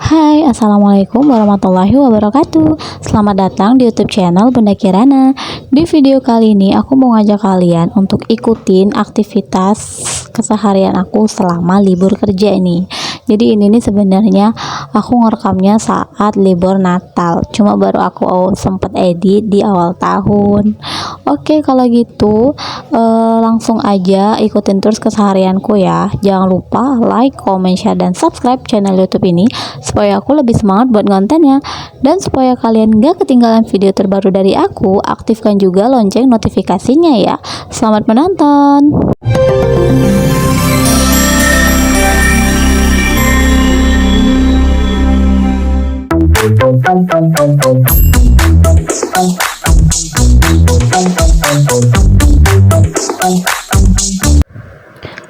Hai, Assalamualaikum warahmatullahi wabarakatuh. Selamat datang di YouTube channel Bunda Kirana. Di video kali ini aku mau ngajak kalian untuk ikutin aktivitas keseharian aku selama libur kerja ini. Jadi ini nih sebenarnya aku ngerekamnya saat libur Natal. Cuma baru aku sempat edit di awal tahun. Oke, kalau gitu langsung aja ikutin terus keseharianku ya. Jangan lupa like, comment, share, dan subscribe channel YouTube ini supaya aku lebih semangat buat kontennya. Dan supaya kalian gak ketinggalan video terbaru dari aku, aktifkan juga lonceng notifikasinya ya. Selamat menonton.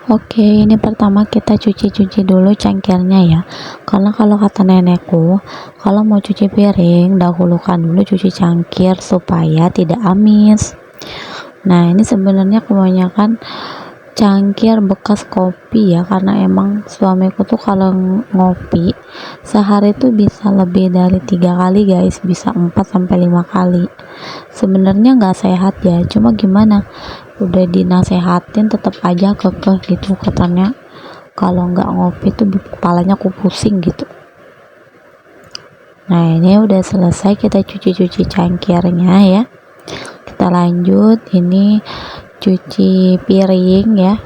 Oke, ini pertama kita cuci dulu cangkirnya ya. Karena kalau kata nenekku, kalau mau cuci piring, dahulukan dulu cuci cangkir supaya tidak amis. Nah, ini sebenarnya kebanyakan cangkir bekas kopi ya, karena emang suamiku tuh kalau ngopi sehari tuh bisa lebih dari 3 kali guys, bisa 4 sampai 5 kali. Sebenarnya nggak sehat ya, cuma gimana, udah dinasehatin tetap aja kekeh gitu katanya. Kalau nggak ngopi tuh kepalanya aku pusing gitu. Nah, ini udah selesai, kita cuci cangkirnya ya. Kita lanjut, ini cuci piring ya.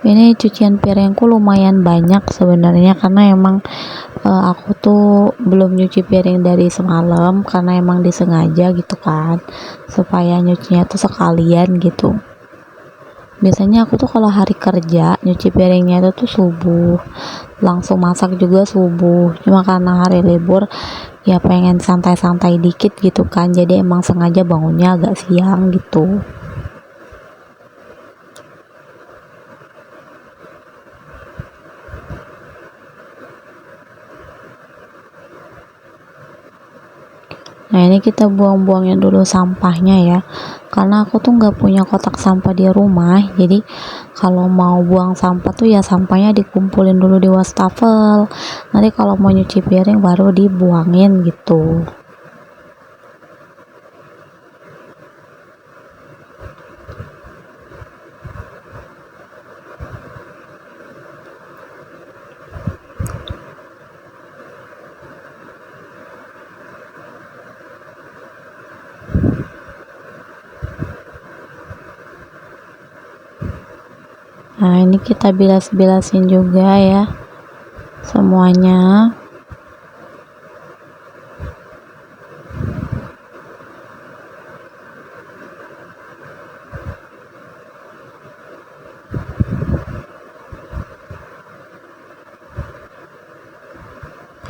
Ini cucian piringku lumayan banyak sebenarnya, karena emang aku tuh belum nyuci piring dari semalam, karena emang disengaja gitu kan, supaya nyucinya tuh sekalian gitu. Biasanya aku tuh kalau hari kerja nyuci piringnya itu tuh subuh, langsung masak juga subuh. Cuma karena hari libur ya pengen santai-santai dikit gitu kan, jadi emang sengaja bangunnya agak siang gitu. Nah, ini kita buang-buangin dulu sampahnya ya, karena aku tuh nggak punya kotak sampah di rumah. Jadi kalau mau buang sampah tuh ya sampahnya dikumpulin dulu di wastafel, nanti kalau mau nyuci piring baru dibuangin gitu. Nah, ini kita bilas-bilasin juga ya semuanya.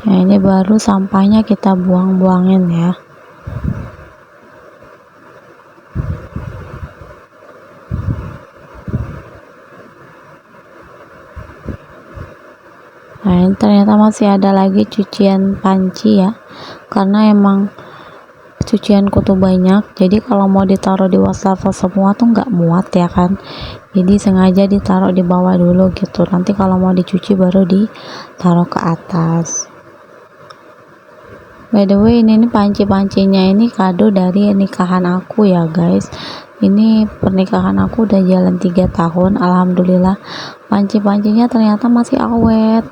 Nah, ini baru sampahnya kita buang-buangin ya. Nah, ini ternyata masih ada lagi cucian panci ya, karena emang cucianku tuh banyak, jadi kalau mau ditaruh di wastafel semua tuh nggak muat ya kan, jadi sengaja ditaruh di bawah dulu gitu, nanti kalau mau dicuci baru ditaruh ke atas. By the way, ini panci-pancinya ini kado dari nikahan aku ya guys. Ini pernikahan aku udah jalan 3 tahun, alhamdulillah panci-pancinya ternyata masih awet.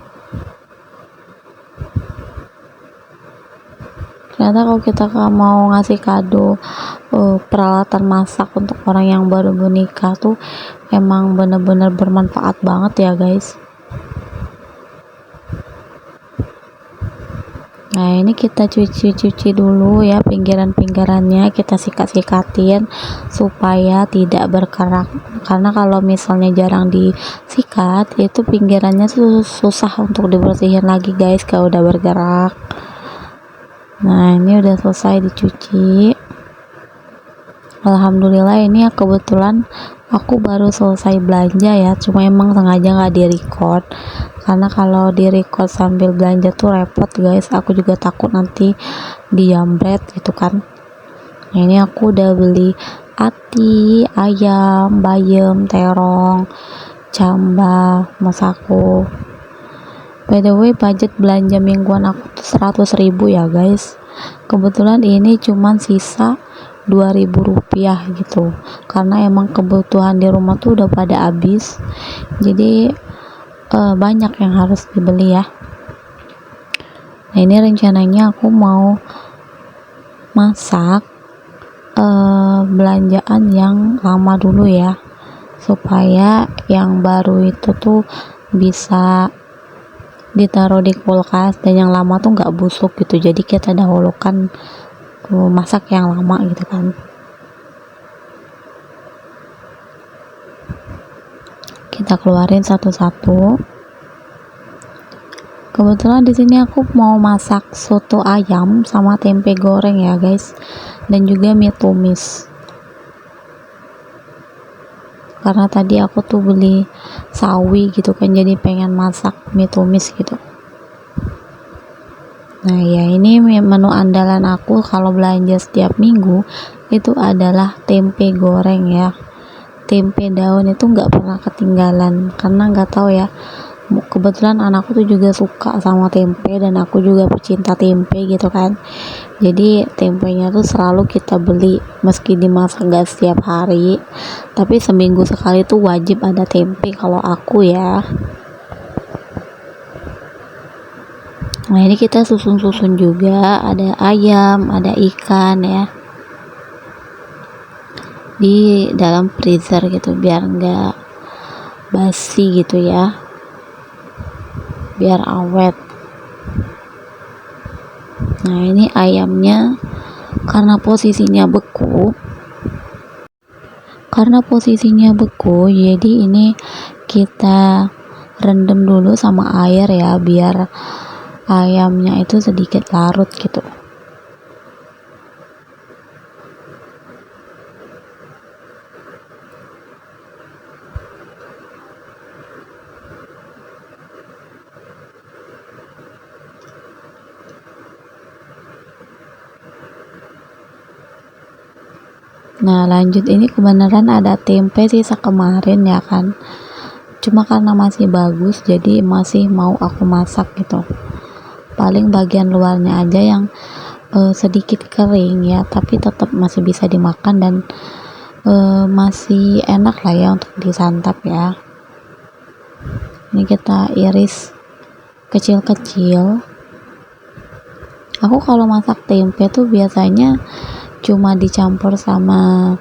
Ternyata kalau kita mau ngasih kado peralatan masak untuk orang yang baru menikah tuh emang bener-bener bermanfaat banget ya guys. Nah, ini kita cuci dulu ya, pinggiran-pinggirannya kita sikat-sikatin supaya tidak berkerak, karena kalau misalnya jarang disikat itu pinggirannya tuh susah untuk dibersihin lagi guys kalau udah bergerak. Nah, ini udah selesai dicuci, alhamdulillah. Ini kebetulan aku baru selesai belanja ya, cuma emang sengaja nggak di record, karena kalau di record sambil belanja tuh repot guys, aku juga takut nanti dijambret gitu kan. Nah, ini aku udah beli ati, ayam, bayam, terong, camba, masako. By the way, budget belanja mingguan aku tuh 100.000 ya guys. Kebetulan ini cuman sisa 2.000 rupiah gitu, karena emang kebutuhan di rumah tuh udah pada habis, jadi banyak yang harus dibeli ya. Nah, ini rencananya aku mau masak belanjaan yang lama dulu ya, supaya yang baru itu tuh bisa ditaruh di kulkas, dan yang lama tuh nggak busuk gitu. Jadi kita dahulukan masak yang lama gitu kan. Kita keluarin satu-satu. Kebetulan di sini aku mau masak soto ayam sama tempe goreng ya guys, dan juga mie tumis. Karena tadi aku tuh beli sawi gitu kan, jadi pengen masak mie tumis gitu. Nah ya, ini menu andalan aku kalau belanja setiap minggu itu adalah tempe goreng ya. Tempe daun itu nggak pernah ketinggalan, karena nggak tahu ya, kebetulan anakku tuh juga suka sama tempe, dan aku juga pecinta tempe gitu kan. Jadi tempenya tuh selalu kita beli, meski dimasak gak setiap hari, tapi seminggu sekali tuh wajib ada tempe kalau aku ya. Nah, ini kita susun-susun juga, ada ayam, ada ikan ya, di dalam freezer gitu, biar enggak basi gitu ya, biar awet. Nah, ini ayamnya karena posisinya beku, jadi ini kita rendam dulu sama air ya, biar ayamnya itu sedikit larut gitu. Nah, lanjut, ini kebenaran ada tempe sisa kemarin ya kan, cuma karena masih bagus jadi masih mau aku masak gitu. Paling bagian luarnya aja yang sedikit kering ya, tapi tetap masih bisa dimakan, dan masih enak lah ya untuk disantap ya. Ini kita iris kecil-kecil. Aku kalau masak tempe tuh biasanya cuma dicampur sama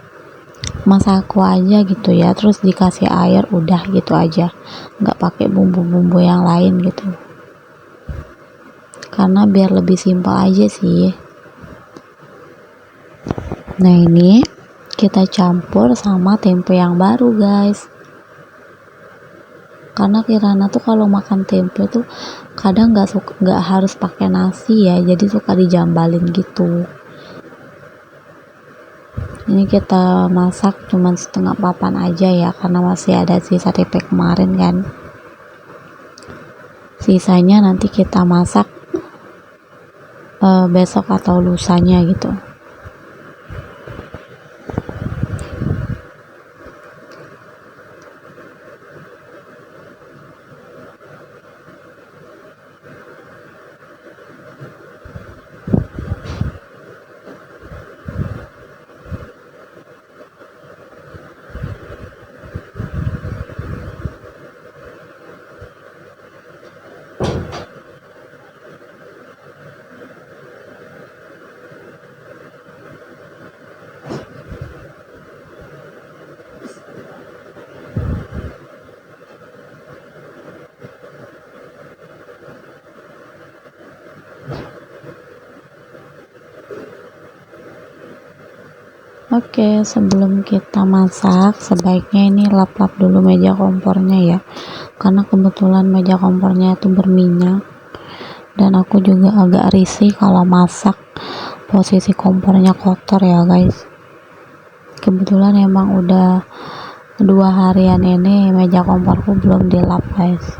masako aja gitu ya, terus dikasih air, udah gitu aja, nggak pakai bumbu-bumbu yang lain gitu, karena biar lebih simpel aja sih. Nah, ini kita campur sama tempe yang baru guys, karena Kirana tuh kalau makan tempe tuh kadang nggak harus pakai nasi ya, jadi suka dijambalin gitu. Ini kita masak cuman setengah papan aja ya, karena masih ada sisa tempe kemarin kan. Sisanya nanti kita masak besok atau lusanya gitu. Oke, sebelum kita masak sebaiknya ini lap-lap dulu meja kompornya ya, karena kebetulan meja kompornya itu berminyak, dan aku juga agak risih kalau masak posisi kompornya kotor ya guys. Kebetulan emang udah 2 harian ini meja komporku belum dilap guys,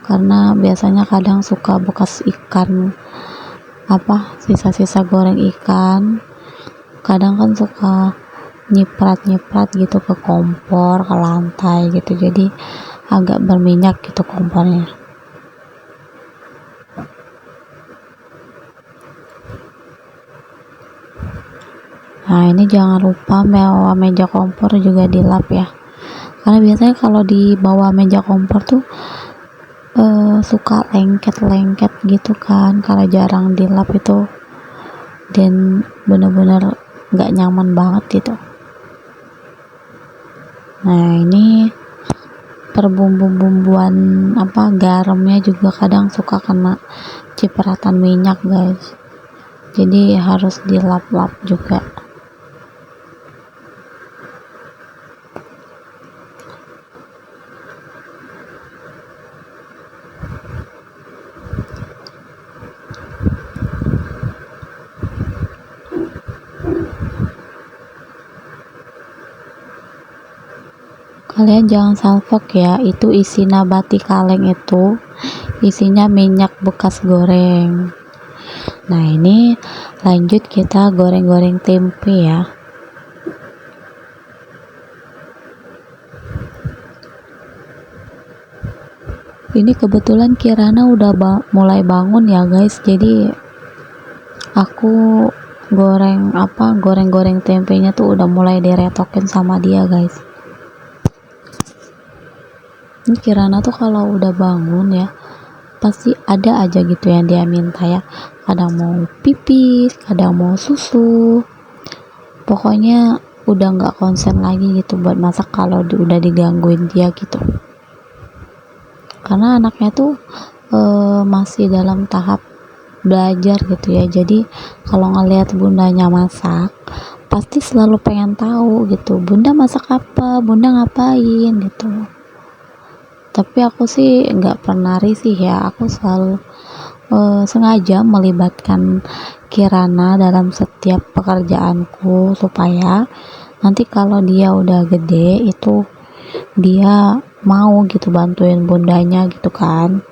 karena biasanya kadang suka bekas ikan, sisa-sisa goreng ikan, kadang kan suka nyiprat gitu ke kompor, ke lantai gitu, jadi agak berminyak gitu kompornya. Nah, ini jangan lupa bawa meja kompor juga dilap ya, karena biasanya kalau di bawah meja kompor tuh suka lengket-lengket gitu kan kalau jarang dilap itu, dan bener-bener nggak nyaman banget gitu. Nah, ini perbumbu-bumbuan garamnya juga kadang suka kena cipratan minyak guys, jadi harus dilap-lap juga. Kalian jangan salfok ya, itu isi nabati kaleng itu isinya minyak bekas goreng. Nah, ini lanjut kita goreng-goreng tempe ya. Ini kebetulan Kirana udah mulai bangun ya guys, jadi aku goreng-goreng tempenya tuh udah mulai diretokin sama dia guys. Ini Kirana tuh kalau udah bangun ya pasti ada aja gitu yang dia minta ya, kadang mau pipis, kadang mau susu, pokoknya udah nggak konsen lagi gitu buat masak kalau udah digangguin dia gitu, karena anaknya tuh masih dalam tahap belajar gitu ya, jadi kalau ngelihat bundanya masak pasti selalu pengen tahu gitu, bunda masak apa, bunda ngapain gitu. Tapi aku sih nggak pernah risih ya, aku selalu sengaja melibatkan Kirana dalam setiap pekerjaanku supaya nanti kalau dia udah gede itu dia mau gitu bantuin bundanya gitu kan,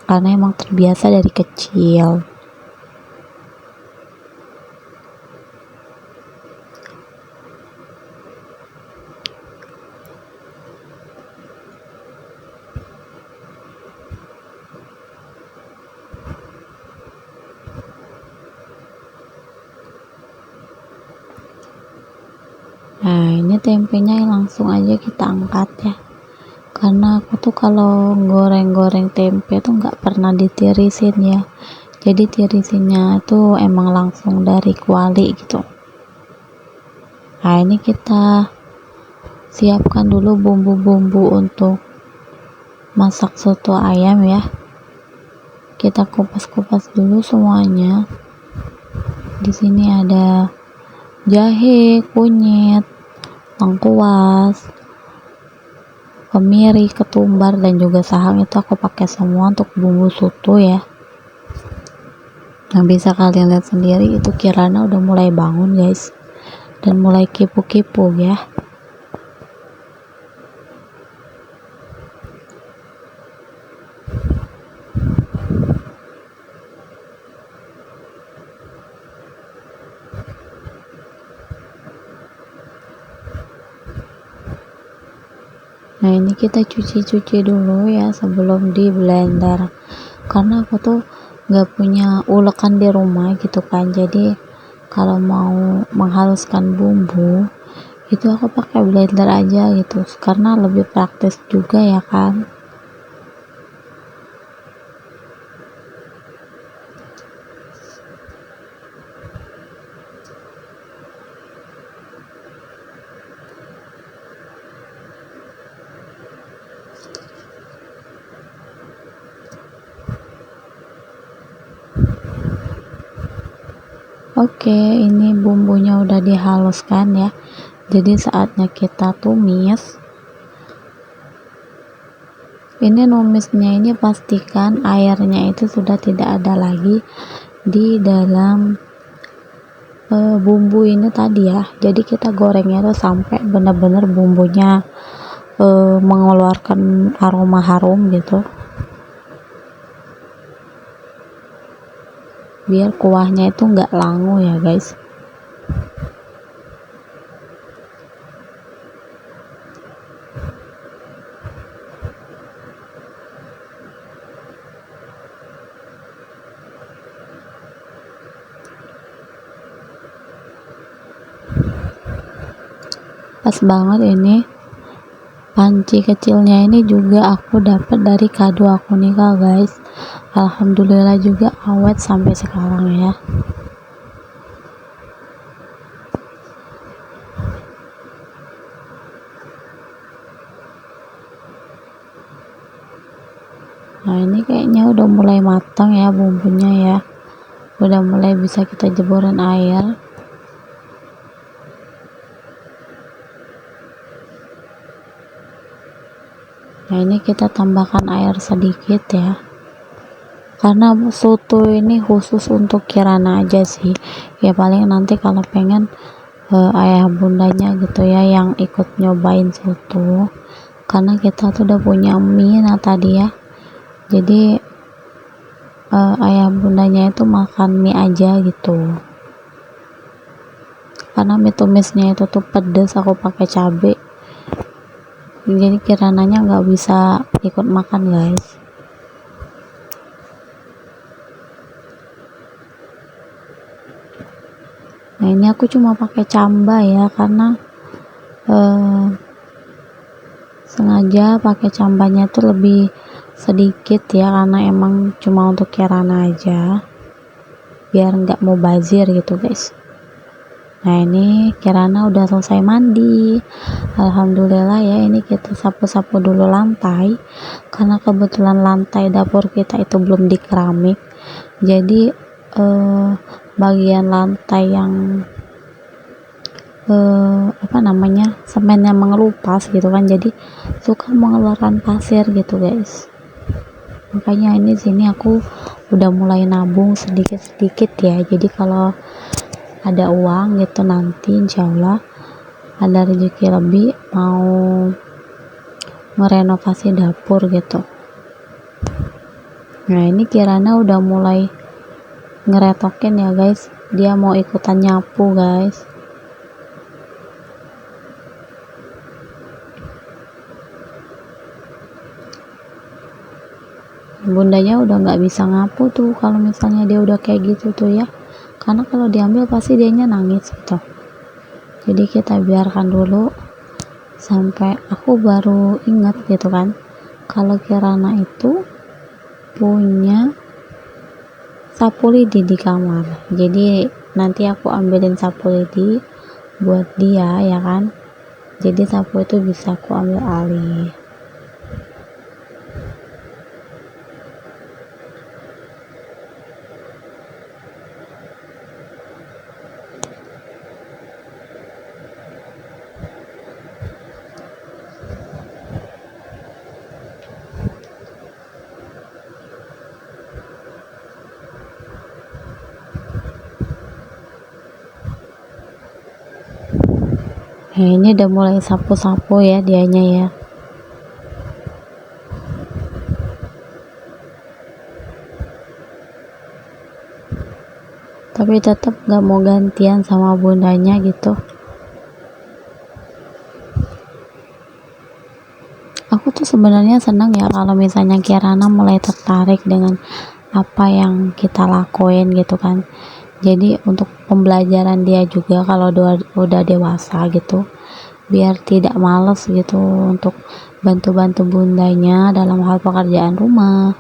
karena emang terbiasa dari kecil. Nah, ini tempenya langsung aja kita angkat ya, karena aku tuh kalau goreng-goreng tempe tuh nggak pernah ditirisin ya, jadi tirisinnya tuh emang langsung dari kuali gitu. Nah, ini kita siapkan dulu bumbu-bumbu untuk masak soto ayam ya, kita kupas-kupas dulu semuanya. Di sini ada jahe, kunyit, lengkuas, kemiri, ketumbar, dan juga sahang, itu aku pakai semua untuk bumbu soto ya. Nah, bisa kalian lihat sendiri itu Kirana udah mulai bangun guys, dan mulai kipu-kipu ya. Nah, ini kita cuci-cuci dulu ya sebelum di blender, karena aku tuh nggak punya ulekan di rumah gitu kan, jadi kalau mau menghaluskan bumbu itu aku pakai blender aja gitu, karena lebih praktis juga ya kan. Oke, ini bumbunya udah dihaluskan ya, jadi saatnya kita tumis. Ini numisnya ini pastikan airnya itu sudah tidak ada lagi di dalam bumbu ini tadi ya, jadi kita gorengnya tuh sampai benar-benar bumbunya mengeluarkan aroma harum gitu, biar kuahnya itu nggak langu ya guys. Pas banget ini panci kecilnya ini juga aku dapat dari kado aku nikah guys. Alhamdulillah juga awet sampai sekarang ya. Nah ini kayaknya udah mulai matang ya bumbunya ya, udah mulai bisa kita jemurin air. Nah ini kita tambahkan air sedikit ya, karena soto ini khusus untuk Kirana aja sih ya, paling nanti kalau pengen ayah bundanya gitu ya yang ikut nyobain soto, karena kita tuh udah punya mie nah tadi ya, jadi ayah bundanya itu makan mie aja gitu, karena mie tumisnya itu tuh pedes, aku pakai cabai, jadi Kirananya nggak bisa ikut makan guys. Nah ini aku cuma pakai camba ya, karena sengaja pakai cambanya itu lebih sedikit ya, karena emang cuma untuk Kirana aja biar nggak mau bazir gitu guys. Nah ini Kirana udah selesai mandi, alhamdulillah ya. Ini kita sapu-sapu dulu lantai, karena kebetulan lantai dapur kita itu belum di keramik, jadi bagian lantai yang apa namanya, semennya mengelupas gitu kan, jadi suka mengeluarkan pasir gitu guys. Makanya ini sini aku udah mulai nabung sedikit-sedikit ya, jadi kalau ada uang gitu nanti insyaallah ada rezeki lebih mau merenovasi dapur gitu. Nah ini Kirana udah mulai ngeretokin ya guys, dia mau ikutan nyapu guys. Bundanya udah nggak bisa ngapu tuh kalau misalnya dia udah kayak gitu tuh ya, karena kalau diambil pasti dianya nangis gitu. Jadi kita biarkan dulu sampai aku baru ingat gitu kan, kalau Kirana itu punya sapu lidi di kamar, jadi nanti aku ambilin sapu lidi buat dia ya kan, jadi sapu itu bisa aku ambil alih. Nah ini udah mulai sapu-sapu ya dianya ya. Tapi tetap gak mau gantian sama bundanya gitu. Aku tuh sebenarnya senang ya kalau misalnya Kirana mulai tertarik dengan apa yang kita lakuin gitu kan. Jadi untuk pembelajaran dia juga kalau udah dewasa gitu, biar tidak males gitu untuk bantu-bantu bundanya dalam hal pekerjaan rumah.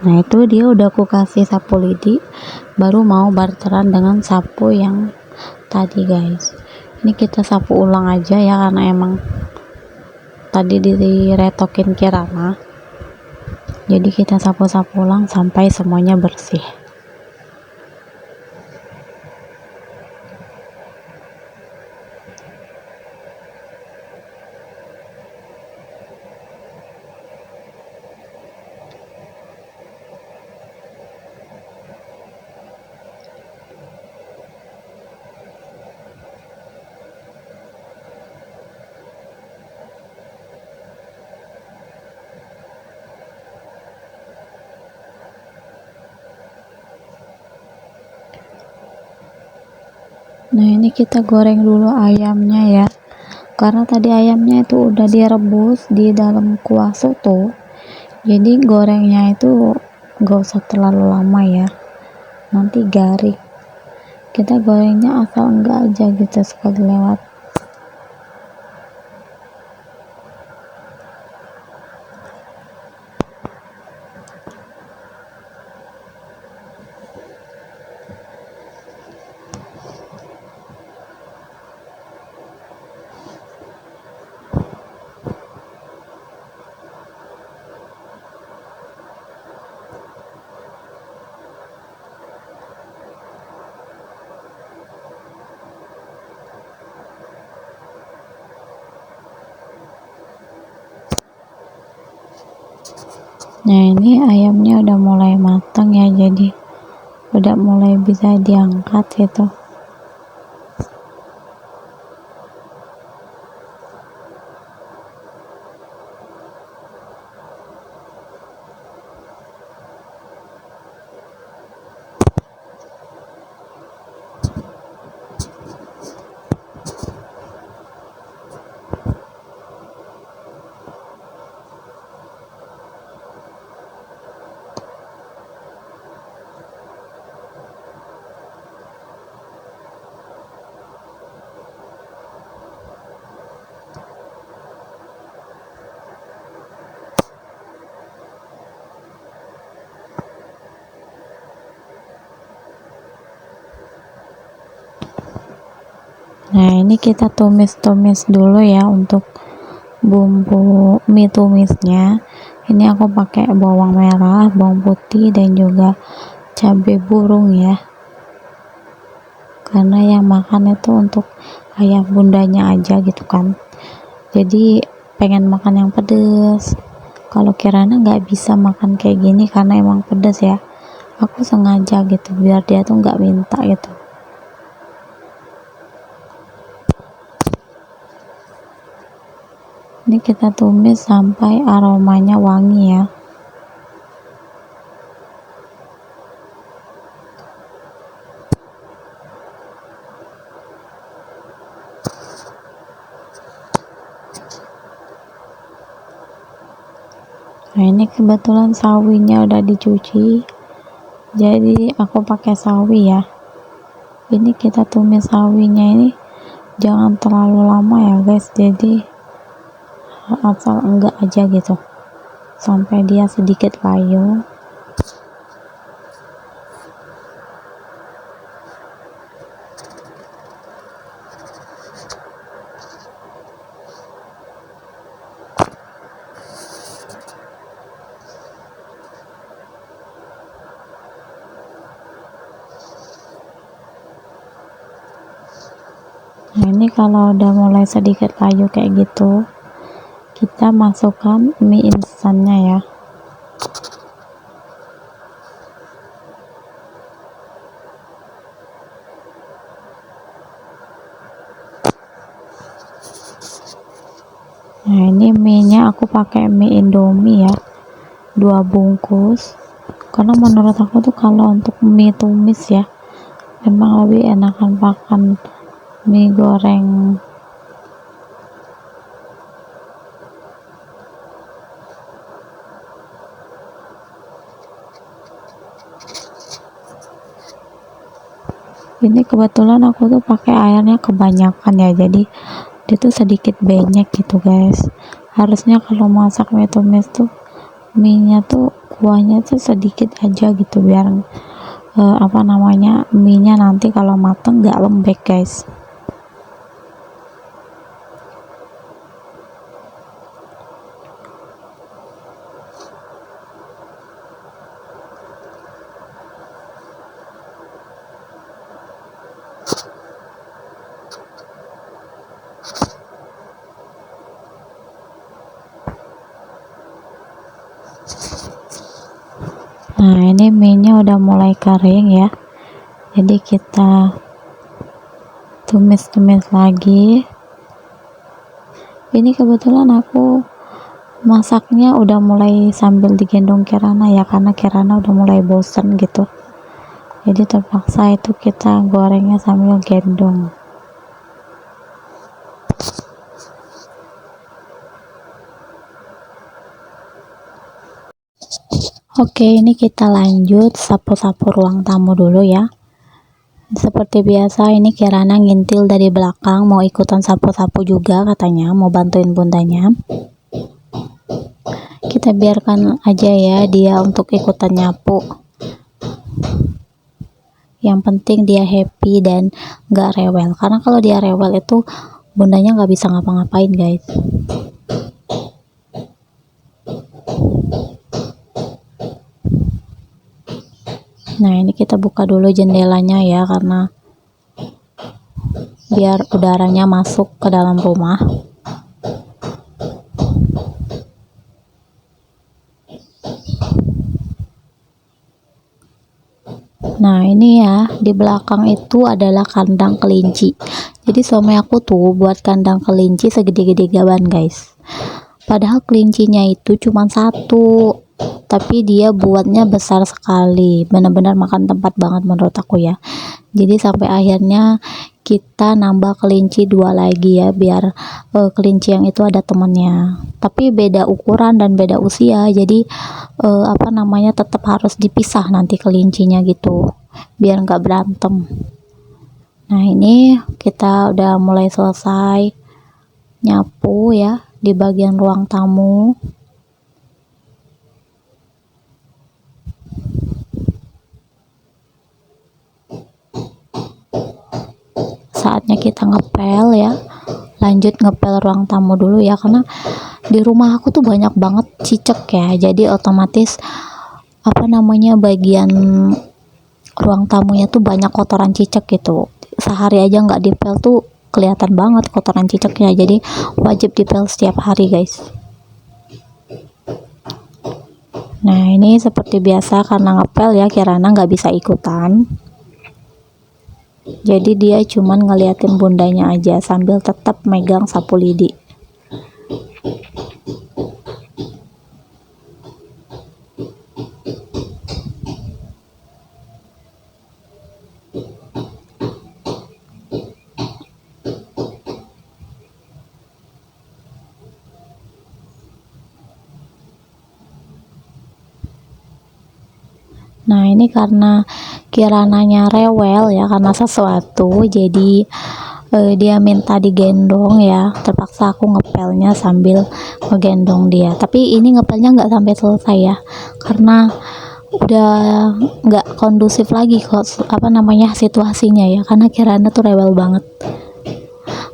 Nah itu dia udah aku kasih sapu lidi, baru mau barteran dengan sapu yang tadi guys. Ini kita sapu ulang aja ya, karena emang tadi diretokin Kirana, jadi kita sapu-sapu ulang sampai semuanya bersih. Nah ini kita goreng dulu ayamnya ya, karena tadi ayamnya itu udah direbus di dalam kuah soto, jadi gorengnya itu gak usah terlalu lama ya, nanti garing. Kita gorengnya asal enggak aja gitu sekali lewat. Nah, ini ayamnya udah mulai matang ya, jadi udah mulai bisa diangkat gitu. Nah, ini kita tumis-tumis dulu ya untuk bumbu mie tumisnya. Ini aku pakai bawang merah, bawang putih, dan juga cabai burung ya, karena yang makan itu untuk ayah bundanya aja gitu kan, jadi pengen makan yang pedes. Kalau Kirana nggak bisa makan kayak gini karena emang pedes ya, aku sengaja gitu biar dia tuh nggak minta gitu. Ini kita tumis sampai aromanya wangi ya. Nah, ini kebetulan sawinya udah dicuci, jadi aku pakai sawi ya. Ini kita tumis sawinya ini jangan terlalu lama ya guys, jadi asal enggak aja gitu sampai dia sedikit layu. Nah, ini kalau udah mulai sedikit layu kayak gitu, kita masukkan mie instannya ya. Nah, ini mie nya aku pakai mie Indomie ya, 2 bungkus, karena menurut aku tuh kalau untuk mie tumis ya emang lebih enakan makan mie goreng. Ini kebetulan aku tuh pakai airnya kebanyakan ya, jadi dia tuh sedikit banyak gitu guys. Harusnya kalau masak mie tumis tuh mie nya tuh kuahnya tuh sedikit aja gitu, biar mie nya nanti kalau mateng nggak lembek guys. Nah, ini mie nya udah mulai kering ya, jadi kita tumis-tumis lagi. Ini kebetulan aku masaknya udah mulai sambil digendong Kirana ya, karena Kirana udah mulai bosen gitu, jadi terpaksa itu kita gorengnya sambil gendong. Oke, ini kita lanjut sapu-sapu ruang tamu dulu ya. Seperti biasa ini Kirana ngintil dari belakang, mau ikutan sapu-sapu juga katanya, mau bantuin bundanya. Kita biarkan aja ya dia untuk ikutan nyapu. Yang penting dia happy dan gak rewel, karena kalau dia rewel itu bundanya nggak bisa ngapa-ngapain guys. Nah ini kita buka dulu jendelanya ya, karena biar udaranya masuk ke dalam rumah. Nah ini ya, di belakang itu adalah kandang kelinci. Jadi suami aku tuh buat kandang kelinci segede-gede gaban guys. Padahal kelincinya itu cuma satu, tapi dia buatnya besar sekali, benar-benar makan tempat banget menurut aku ya. Jadi sampai akhirnya kita nambah kelinci 2 lagi ya, biar kelinci yang itu ada temennya, tapi beda ukuran dan beda usia, jadi apa namanya, tetap harus dipisah nanti kelincinya gitu, biar nggak berantem. Nah ini kita udah mulai selesai nyapu ya di bagian ruang tamu. Saatnya kita ngepel ya, lanjut ngepel ruang tamu dulu ya, karena di rumah aku tuh banyak banget cicak ya, jadi otomatis apa namanya, bagian ruang tamunya tuh banyak kotoran cicak gitu. Sehari aja nggak dipel tuh kelihatan banget kotoran cicaknya, jadi wajib dipel setiap hari guys. Nah ini seperti biasa, karena ngepel ya Kirana nggak bisa ikutan, jadi dia cuman ngeliatin bundanya aja sambil tetap megang sapu lidi. Nah ini karena Kirananya rewel ya karena sesuatu, jadi dia minta digendong ya, terpaksa aku ngepelnya sambil ngegendong dia. Tapi ini ngepelnya nggak sampai selesai ya, karena udah nggak kondusif lagi kok apa namanya situasinya ya, karena Kirana tuh rewel banget.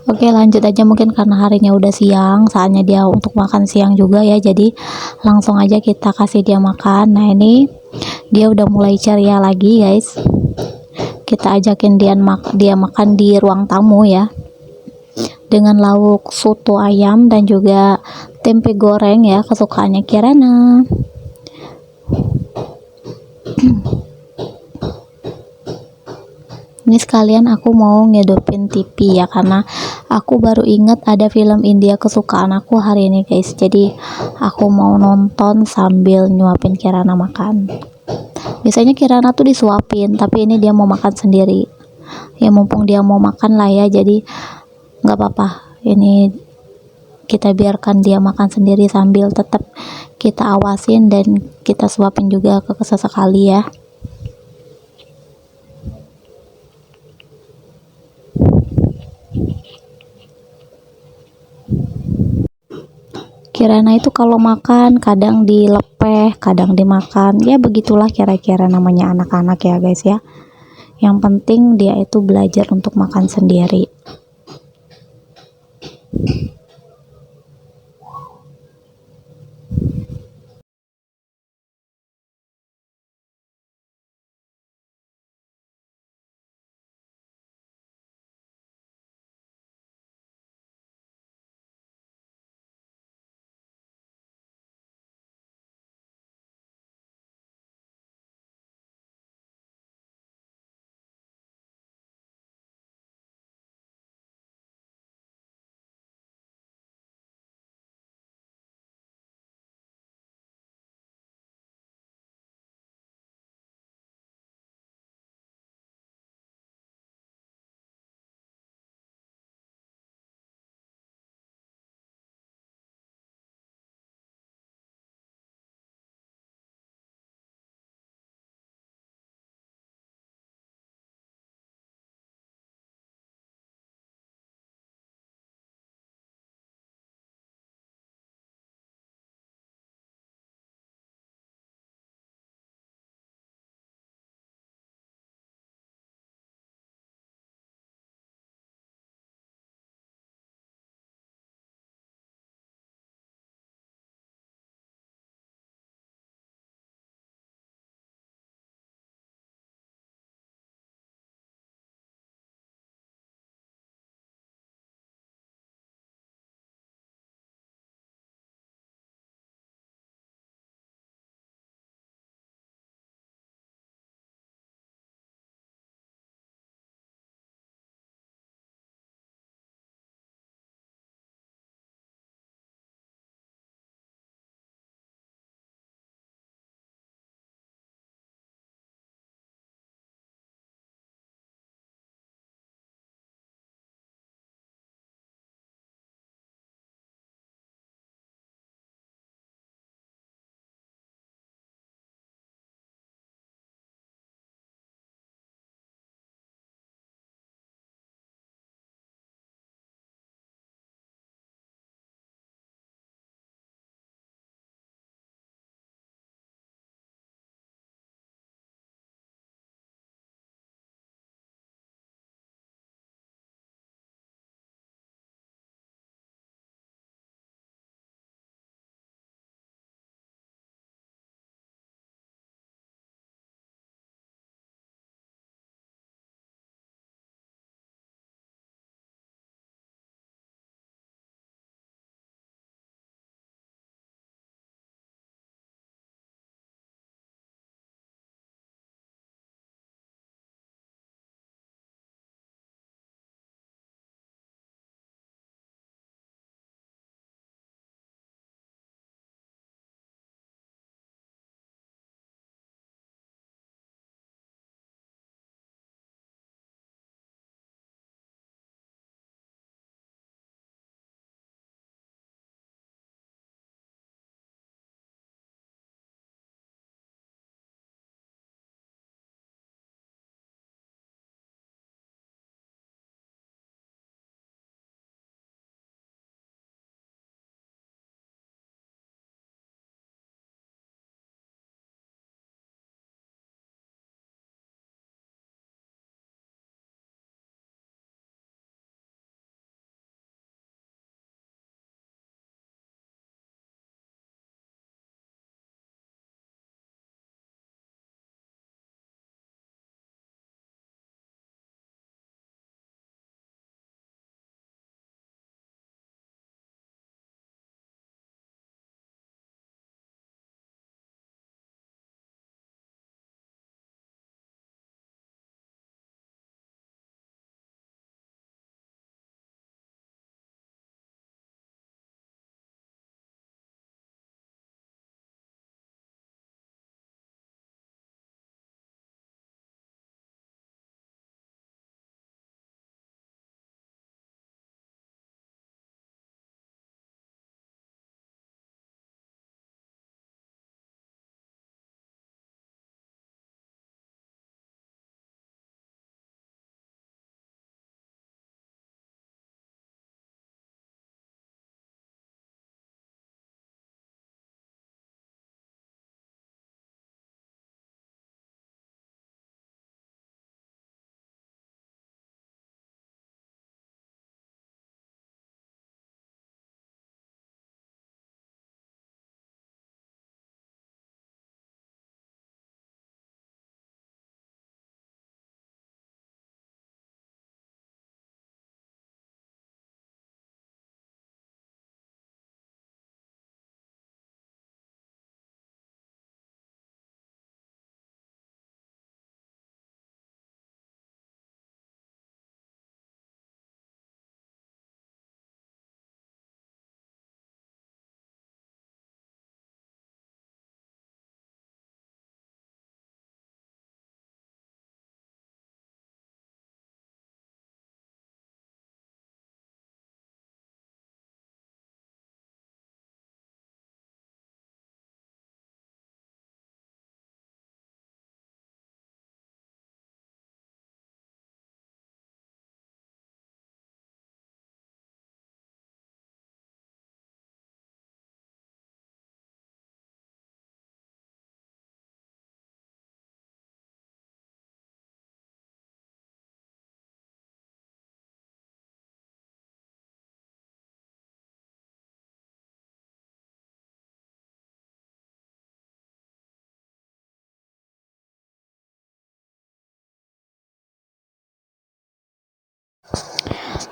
Oke lanjut aja, mungkin karena harinya udah siang, saatnya dia untuk makan siang juga ya, jadi langsung aja kita kasih dia makan. Nah ini dia udah mulai ceria lagi guys, kita ajakin dia makan di ruang tamu ya, dengan lauk soto ayam dan juga tempe goreng ya, kesukaannya Kirana. Ini sekalian aku mau ngedopin TV ya, karena aku baru inget ada film India kesukaan aku hari ini guys, jadi aku mau nonton sambil nyuapin Kirana makan. Biasanya Kirana tuh disuapin, tapi ini dia mau makan sendiri ya, mumpung dia mau makan lah ya, jadi nggak apa-apa, ini kita biarkan dia makan sendiri sambil tetap kita awasin dan kita suapin juga ke sesekali ya. Kirana itu kalau makan kadang dilepeh, kadang dimakan, ya begitulah kira-kira namanya anak-anak ya guys ya. Yang penting dia itu belajar untuk makan sendiri.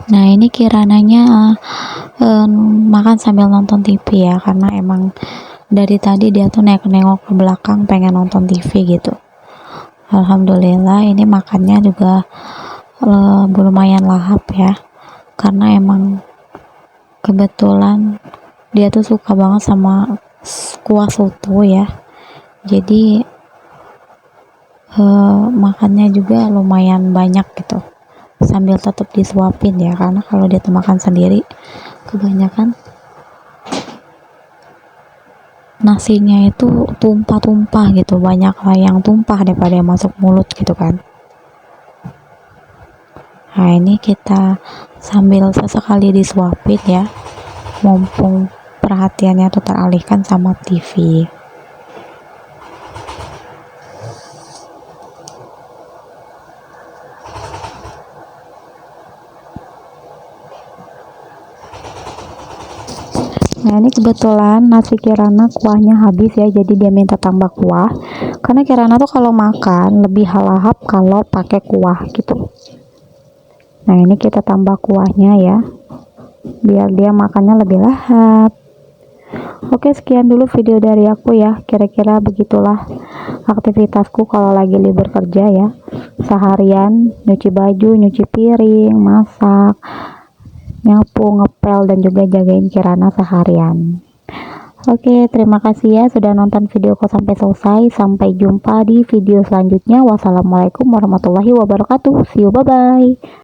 Nah ini Kirananya makan sambil nonton TV ya, karena emang dari tadi dia tuh nengok ke belakang pengen nonton TV gitu. Alhamdulillah ini makannya juga lumayan lahap ya, karena emang kebetulan dia tuh suka banget sama kuah soto ya, jadi makannya juga lumayan banyak gitu, sambil tetap disuapin ya, karena kalau dia tuh makan sendiri kebanyakan nasinya itu tumpah-tumpah gitu, banyak lah yang tumpah daripada yang masuk mulut gitu kan. Nah ini kita sambil sesekali disuapin ya, mumpung perhatiannya tuh teralihkan sama TV. Nah ini kebetulan nasi Kirana kuahnya habis ya, jadi dia minta tambah kuah, karena Kirana tuh kalau makan lebih lahap kalau pakai kuah gitu. Nah ini kita tambah kuahnya ya, biar dia makannya lebih lahap. Oke, sekian dulu video dari aku ya, kira-kira begitulah aktivitasku kalau lagi libur kerja ya, seharian nyuci baju, nyuci piring, masak, nyapu, ngepel, dan juga jagain Kirana seharian. Oke, terima kasih ya sudah nonton videoku sampai selesai. Sampai jumpa di video selanjutnya. Wassalamualaikum warahmatullahi wabarakatuh. See you, bye bye.